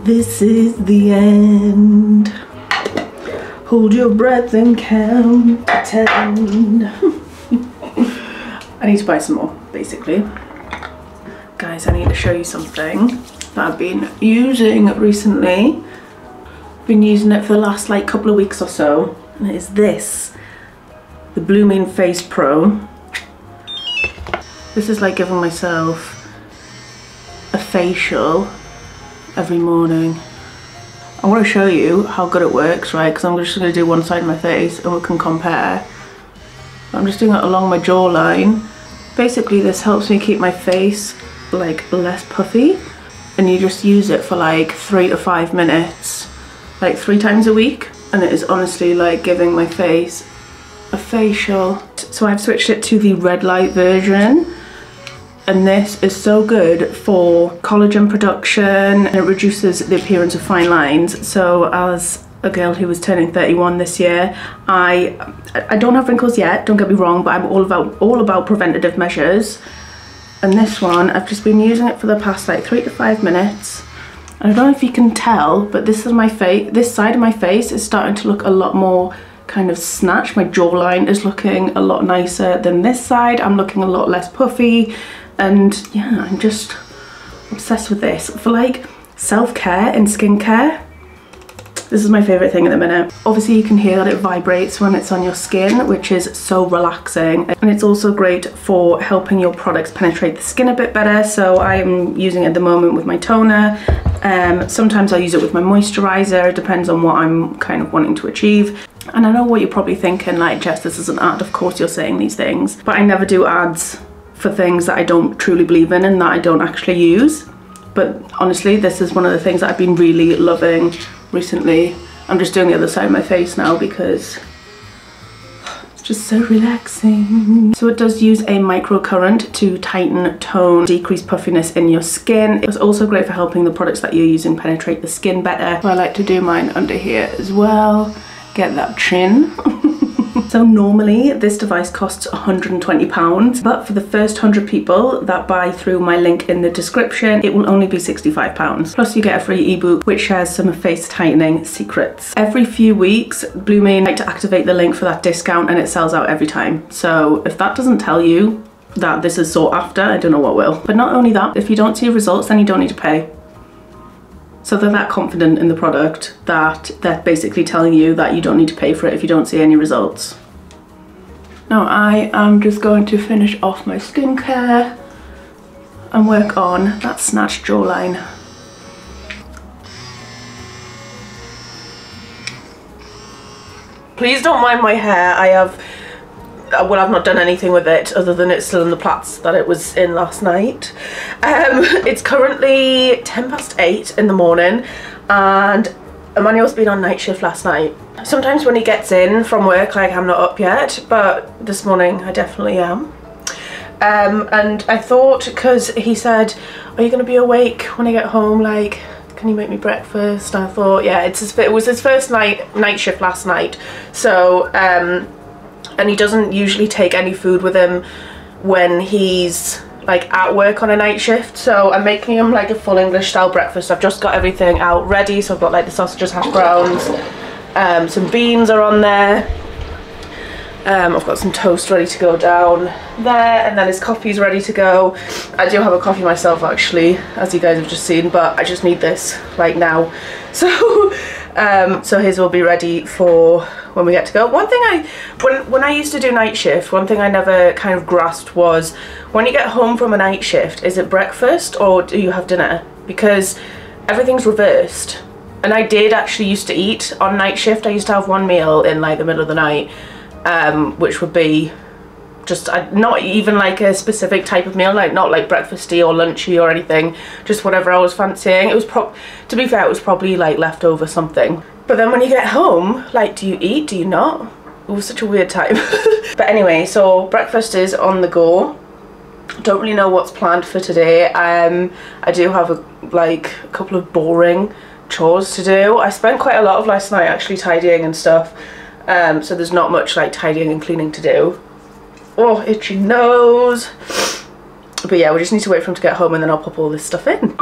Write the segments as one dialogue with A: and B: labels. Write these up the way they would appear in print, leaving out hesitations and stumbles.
A: This is the end. Hold your breath and count to 10. I need to buy some more, basically. Guys, I need to show you something that I've been using recently. Been using it for the last like couple of weeks or so, and it is this, the Blooming Face Pro. This is like giving myself a facial every morning. I want to show you how good it works, right? Because I'm just going to do one side of my face and we can compare. I'm just doing it along my jawline. Basically, this helps me keep my face like less puffy, and you just use it for like 3 to 5 minutes, like 3 times a week, and it is honestly like giving my face a facial. So I've switched it to the red light version, and this is so good for collagen production, and it reduces the appearance of fine lines. So as a girl who was turning 31 this year, I don't have wrinkles yet, don't get me wrong, but I'm all about preventative measures. And this one, I've just been using it for the past like 3 to 5 minutes. And I don't know if you can tell, but this is my face, this side of my face is starting to look a lot more kind of snatched. My jawline is looking a lot nicer than this side. I'm looking a lot less puffy. And yeah, I'm just obsessed with this. For like self-care and skincare, this is my favourite thing at the minute. Obviously you can hear that it vibrates when it's on your skin, which is so relaxing. And it's also great for helping your products penetrate the skin a bit better. So I am using it at the moment with my toner. Sometimes I use it with my moisturiser. It depends on what I'm kind of wanting to achieve. And I know what you're probably thinking, like, Jess, this is an ad. Of course you're saying these things. But I never do ads for things that I don't truly believe in and that I don't actually use. But honestly, this is one of the things that I've been really loving recently. I'm just doing the other side of my face now because it's just so relaxing. So it does use a microcurrent to tighten, tone, decrease puffiness in your skin. It's also great for helping the products that you're using penetrate the skin better. So I like to do mine under here as well. Get that chin. So normally this device costs £120, but for the first 100 people that buy through my link in the description, it will only be £65. Plus you get a free ebook which shares some face tightening secrets. Every few weeks, Blooming like to activate the link for that discount, and it sells out every time. So if that doesn't tell you that this is sought after, I don't know what will. But not only that, if you don't see results, then you don't need to pay. So they're that confident in the product that they're basically telling you that you don't need to pay for it if you don't see any results. Now I am just going to finish off my skincare and work on that snatched jawline. Please don't mind my hair. I've not done anything with it other than it's still in the plaits that it was in last night. It's currently 8:10 in the morning, and Emmanuel's been on night shift last night. Sometimes when he gets in from work, like, I'm not up yet, but this morning I definitely am. And I thought, because he said, are you going to be awake when I get home, like, can you make me breakfast? And I thought, yeah, it was his first night shift last night, so and he doesn't usually take any food with him when he's like at work on a night shift, so I'm making him like a full English style breakfast. I've just got everything out ready, so I've got like the sausages, hash browns, some beans are on there, I've got some toast ready to go down there, and then his coffee's ready to go. I do have a coffee myself actually, as you guys have just seen, but I just need this like now. So so his will be ready for when we get to go. One thing when I used to do night shift, one thing I never kind of grasped was, when you get home from a night shift, is it breakfast or do you have dinner? Because everything's reversed. And I did actually used to eat on night shift. I used to have one meal in like the middle of the night, which would be just not even like a specific type of meal, like not like breakfasty or lunchy or anything, just whatever I was fancying. It was to be fair, it was probably like leftover something. But then when you get home, like, do you eat, do you not? It was such a weird time. But anyway, so breakfast is on the go. Don't really know what's planned for today. I do have a couple of boring chores to do. I spent quite a lot of last night actually tidying and stuff, so there's not much like tidying and cleaning to do. Oh, itchy nose. But yeah, we just need to wait for him to get home and then I'll pop all this stuff in.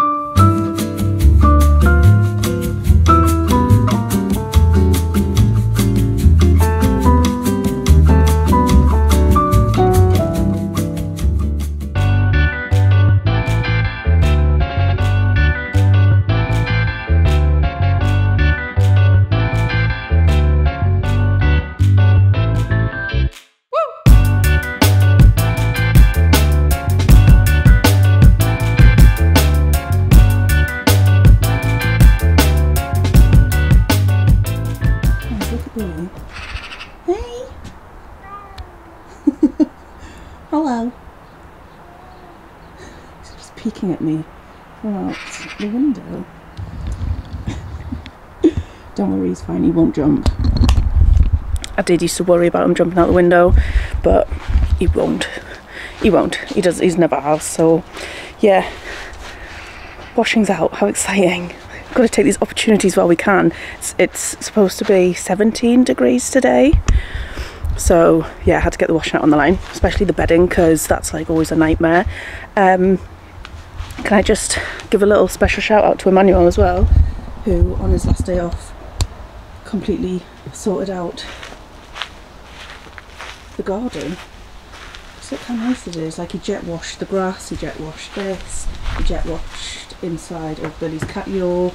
A: Hello. He's just peeking at me from out the window. Don't worry, he's fine, he won't jump. I did used to worry about him jumping out the window, but he won't. He won't. He's never has, so yeah. Washing's out, how exciting. Got to take these opportunities while we can. It's supposed to be 17 degrees today. So yeah, I had to get the washing out on the line, especially the bedding, because that's like always a nightmare. Can I just give a little special shout out to Emmanuel as well, who on his last day off completely sorted out the garden. Just look how nice it is. Like, he jet washed the grass, he jet washed this, he jet washed inside of Billy's catio,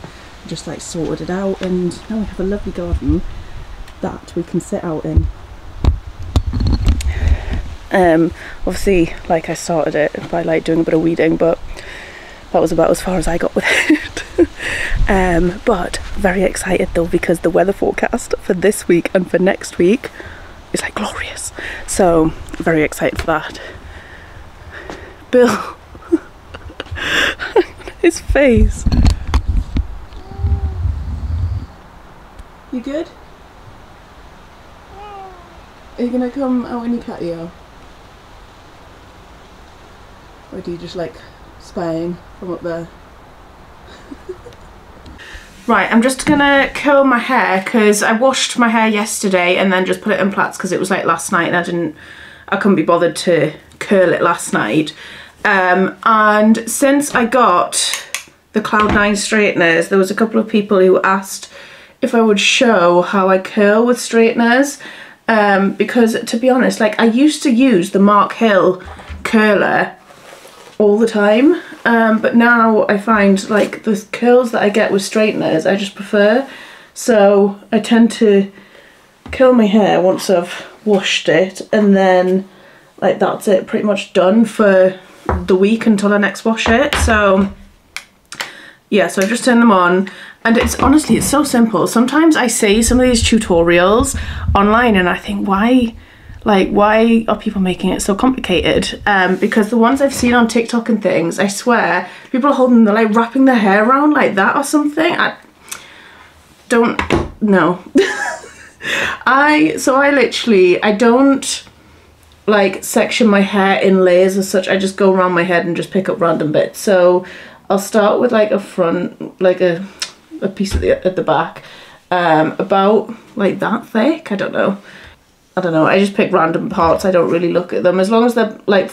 A: just like sorted it out, and now we have a lovely garden that we can sit out in. Obviously, like, I started it by like doing a bit of weeding, but that was about as far as I got with it. But very excited though, because the weather forecast for this week and for next week is like glorious, so very excited for that. Bill, his face. You good? Are you gonna come out in your catio? Or do you just like spying from up there? Right, I'm just gonna curl my hair because I washed my hair yesterday and then just put it in plaits because it was like last night and I couldn't be bothered to curl it last night. And since I got the Cloud9 straighteners, there was a couple of people who asked if I would show how I curl with straighteners, because to be honest, like, I used to use the Mark Hill curler all the time, but now I find like the curls that I get with straighteners I just prefer, so I tend to curl my hair once I've washed it, and then like that's it, pretty much done for the week until I next wash it. So yeah, so I've just turned them on, and it's honestly, it's so simple. Sometimes I see some of these tutorials online and I think, why are people making it so complicated? Because the ones I've seen on TikTok and things, I swear, people are holding, they're like wrapping their hair around like that or something. I don't know. I don't like section my hair in layers as such. I just go around my head and just pick up random bits. So I'll start with like a front, like a piece at the back, about like that thick. I don't know, I just pick random parts. I don't really look at them. As long as they're like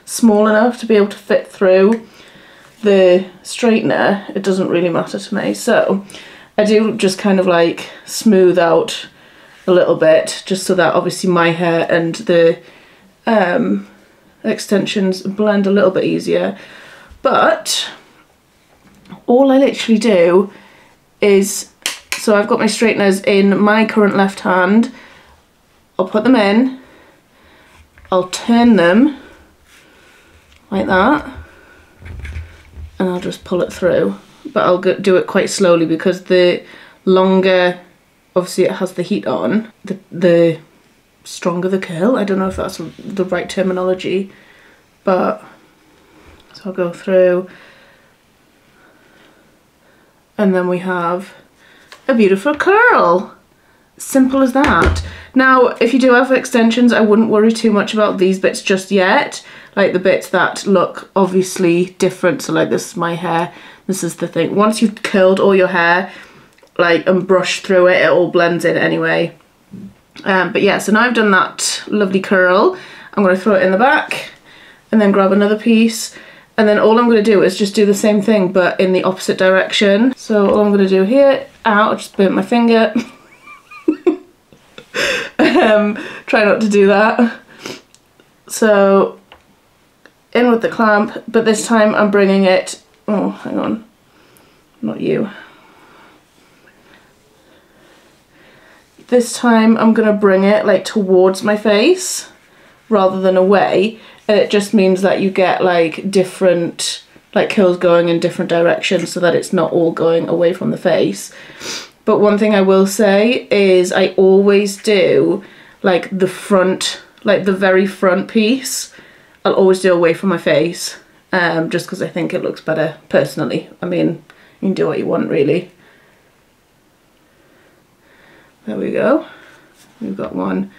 A: small enough to be able to fit through the straightener, it doesn't really matter to me. So I do just kind of like smooth out a little bit, just so that obviously my hair and the extensions blend a little bit easier. But all I literally do is, so I've got my straighteners in my current left hand, I'll put them in, I'll turn them like that, and I'll just pull it through. But I'll do it quite slowly because the longer, obviously it has the heat on, the stronger the curl. I don't know if that's the right terminology, but so I'll go through, and then we have a beautiful curl. Simple as that. Now, if you do have extensions, I wouldn't worry too much about these bits just yet. Like the bits that look obviously different. So like, this is my hair. This is the thing. Once you've curled all your hair, like, and brushed through it, it all blends in anyway. But yeah, so now I've done that lovely curl. I'm going to throw it in the back and then grab another piece. And then all I'm going to do is just do the same thing, but in the opposite direction. So all I'm going to do here, ow, I just burnt my finger. Try not to do that. So in with the clamp, but this time I'm bringing it, oh, hang on, not you. This time I'm gonna bring it like towards my face rather than away, and it just means that you get like different like curls going in different directions so that it's not all going away from the face. But one thing I will say is I always do like the front, like the very front piece I'll always do away from my face, just because I think it looks better personally. I mean, you can do what you want really. There we go. We've got one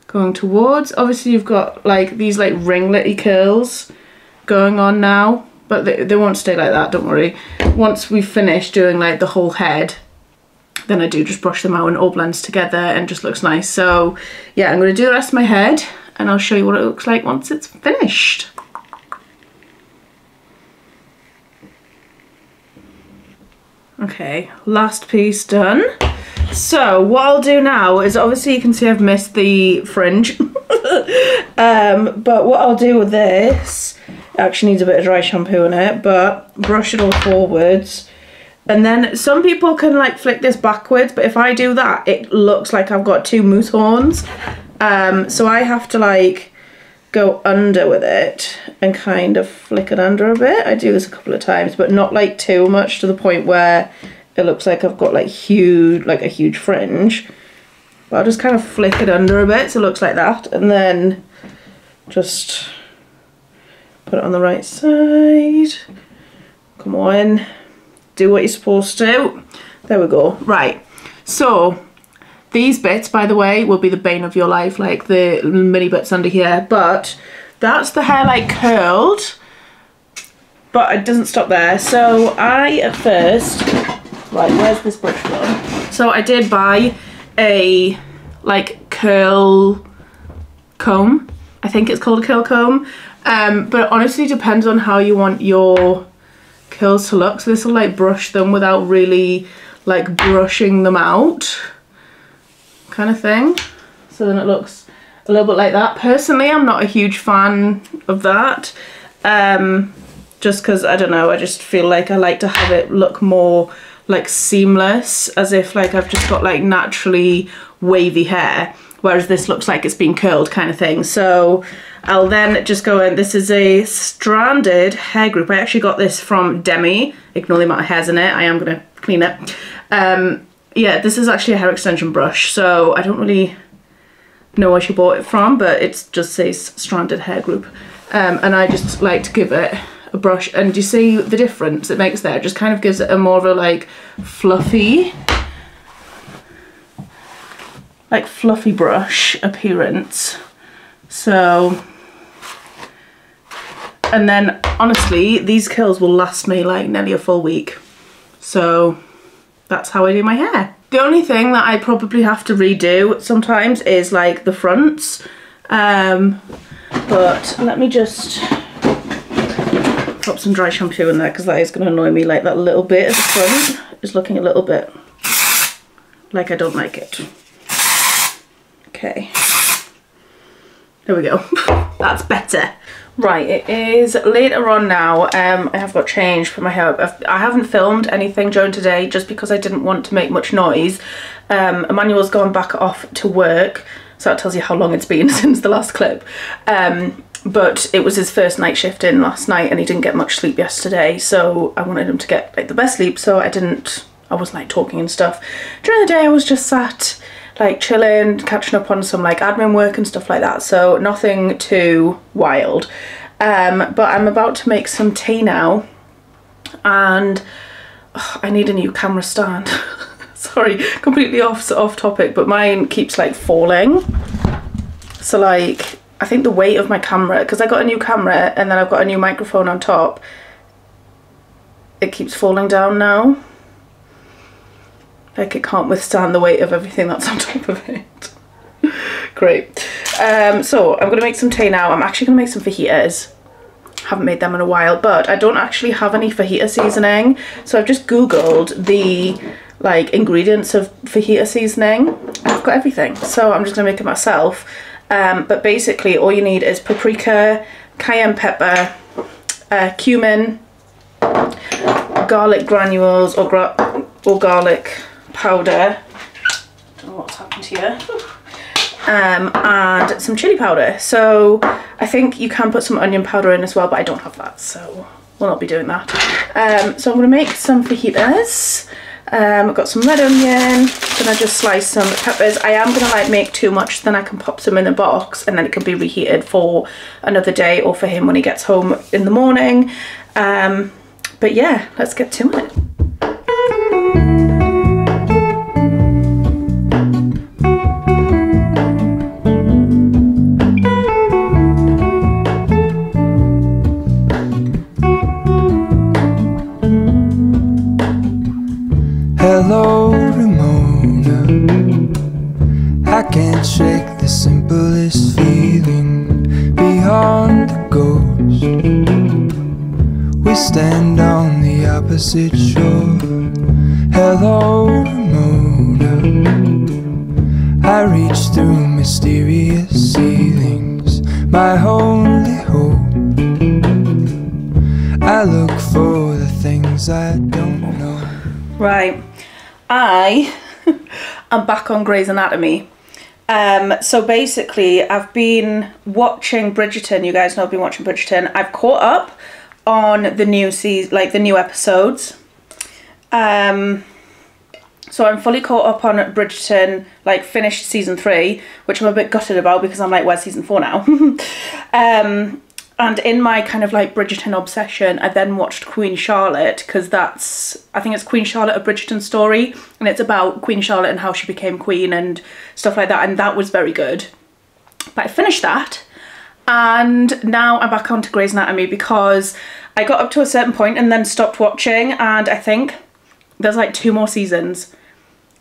A: going towards. Obviously you've got like these like ringlet-y curls going on now, but they won't stay like that, don't worry. Once we've finished doing like the whole head, then I do just brush them out and it all blends together and just looks nice. So yeah, I'm going to do the rest of my head and I'll show you what it looks like once it's finished. Okay, last piece done. So what I'll do now is, obviously you can see I've missed the fringe. But what I'll do with this, it actually needs a bit of dry shampoo in it, but brush it all forwards. And then some people can like flick this backwards, but if I do that, it looks like I've got two moose horns. So I have to like go under with it and kind of flick it under a bit. I do this a couple of times, but not like too much to the point where it looks like I've got like a huge fringe. But I'll just kind of flick it under a bit so it looks like that, and then just put it on the right side. Come on, do what you're supposed to. There we go. Right, so these bits, by the way, will be the bane of your life, like the mini bits under here, but that's the hair like curled, but it doesn't stop there. So I at first, right, where's this brush from? So I did buy a like curl comb. I think it's called a curl comb, but it honestly depends on how you want your curls to look. So this will like brush them without really like brushing them out, kind of thing. So then it looks a little bit like that. Personally, I'm not a huge fan of that, just because, I don't know, I just feel like I like to have it look more like seamless, as if like I've just got like naturally wavy hair, whereas this looks like it's been curled kind of thing. So I'll then just go in. This is a stranded hair group. I actually got this from Demi. Ignore the amount of hairs in it. I am going to clean it. Yeah, this is actually a hair extension brush, so I don't really know where she bought it from, but it just says stranded hair group. And I just like to give it a brush, and do you see the difference it makes there? It just kind of gives it a more of a like fluffy brush appearance. So, and then honestly these curls will last me like nearly a full week. So that's how I do my hair. The only thing that I probably have to redo sometimes is like the fronts, but let me just pop some dry shampoo in there, because that is going to annoy me. Like that little bit at the front is looking a little bit like I don't like it. Okay, there we go. That's better. Right, it is later on now. I have got changed for my hair. I haven't filmed anything during today just because I didn't want to make much noise. Emmanuel's gone back off to work, so that tells you how long it's been since the last clip. But it was his first night shift in last night and he didn't get much sleep yesterday, so I wanted him to get like the best sleep, so I wasn't like talking and stuff. During the day I was just sat like chilling, catching up on some like admin work and stuff like that, so nothing too wild. But I'm about to make some tea now, and I need a new camera stand. Sorry, completely off topic, but mine keeps like falling. So like, I think the weight of my camera, because I got a new camera and then I've got a new microphone on top, it keeps falling down now. Like it can't withstand the weight of everything that's on top of it. Great. So I'm going to make some tea now. I'm actually going to make some fajitas. Haven't made them in a while, but I don't actually have any fajita seasoning. So I've just Googled the like ingredients of fajita seasoning. I've got everything. So I'm just going to make it myself. But basically all you need is paprika, cayenne pepper, cumin, garlic granules or garlic powder. I don't know what's happened here. And some chili powder. So I think you can put some onion powder in as well, but I don't have that, so we'll not be doing that. So I'm going to make some fajitas. I've got some red onion. Gonna just slice some peppers. I am gonna like make too much, then I can pop some in a box and then it can be reheated for another day or for him when he gets home in the morning. But yeah, let's get to it.
B: Hello, Ramona. I can't shake the simplest feeling beyond the ghost. We stand on the opposite shore. Hello, Ramona. I reach through mysterious ceilings, my only hope. I look for the things I don't know.
A: Right, I am back on Grey's Anatomy. So basically I've been watching Bridgerton. You guys know I've been watching Bridgerton. I've caught up on the new season, like the new episodes. So I'm fully caught up on Bridgerton, like finished season 3, which I'm a bit gutted about because I'm like, where's season 4 now? And in my kind of like Bridgerton obsession, I then watched Queen Charlotte, because I think it's Queen Charlotte, a Bridgerton story, and it's about Queen Charlotte and how she became queen and stuff like that, and that was very good. But I finished that, and now I'm back onto Grey's Anatomy because I got up to a certain point and then stopped watching, and I think there's like 2 more seasons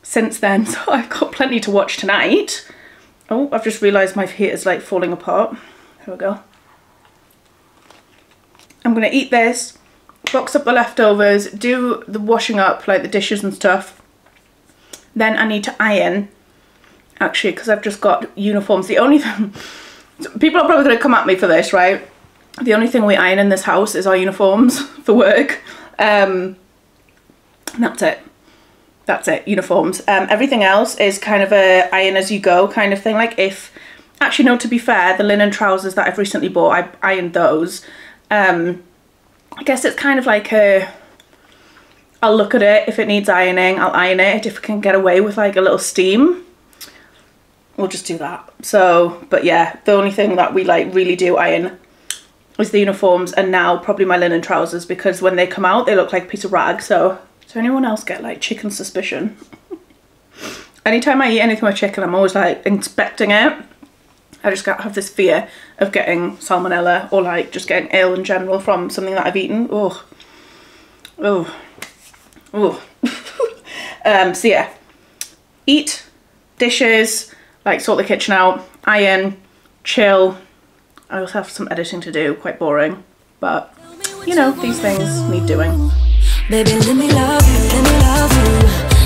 A: since then, so I've got plenty to watch tonight. Oh, I've just realised my heater's like falling apart. Here we go. I'm gonna eat this, box up the leftovers, do the washing up, like the dishes and stuff. Then I need to iron, actually, because I've just got uniforms. The only thing, people are probably gonna come at me for this, right? The only thing we iron in this house is our uniforms for work. And that's it. That's it, uniforms. Everything else is kind of a iron as you go kind of thing. Like actually no, to be fair, the linen trousers that I've recently bought, I ironed those. I guess it's kind of like I'll look at it, if it needs ironing, I'll iron it. If I can get away with like a little steam, we'll just do that. So, but yeah, the only thing that we like really do iron is the uniforms, and now probably my linen trousers, because when they come out, they look like a piece of rag. So, does anyone else get like chicken suspicion? Anytime I eat anything with chicken, I'm always like inspecting it. I just have this fear of getting salmonella or like just getting ill in general from something that I've eaten. Oh, oh, oh. So yeah, eat, dishes, like sort the kitchen out, iron, chill. I also have some editing to do, quite boring, but you know, these things need doing.
C: Baby, let me love you, let me love you.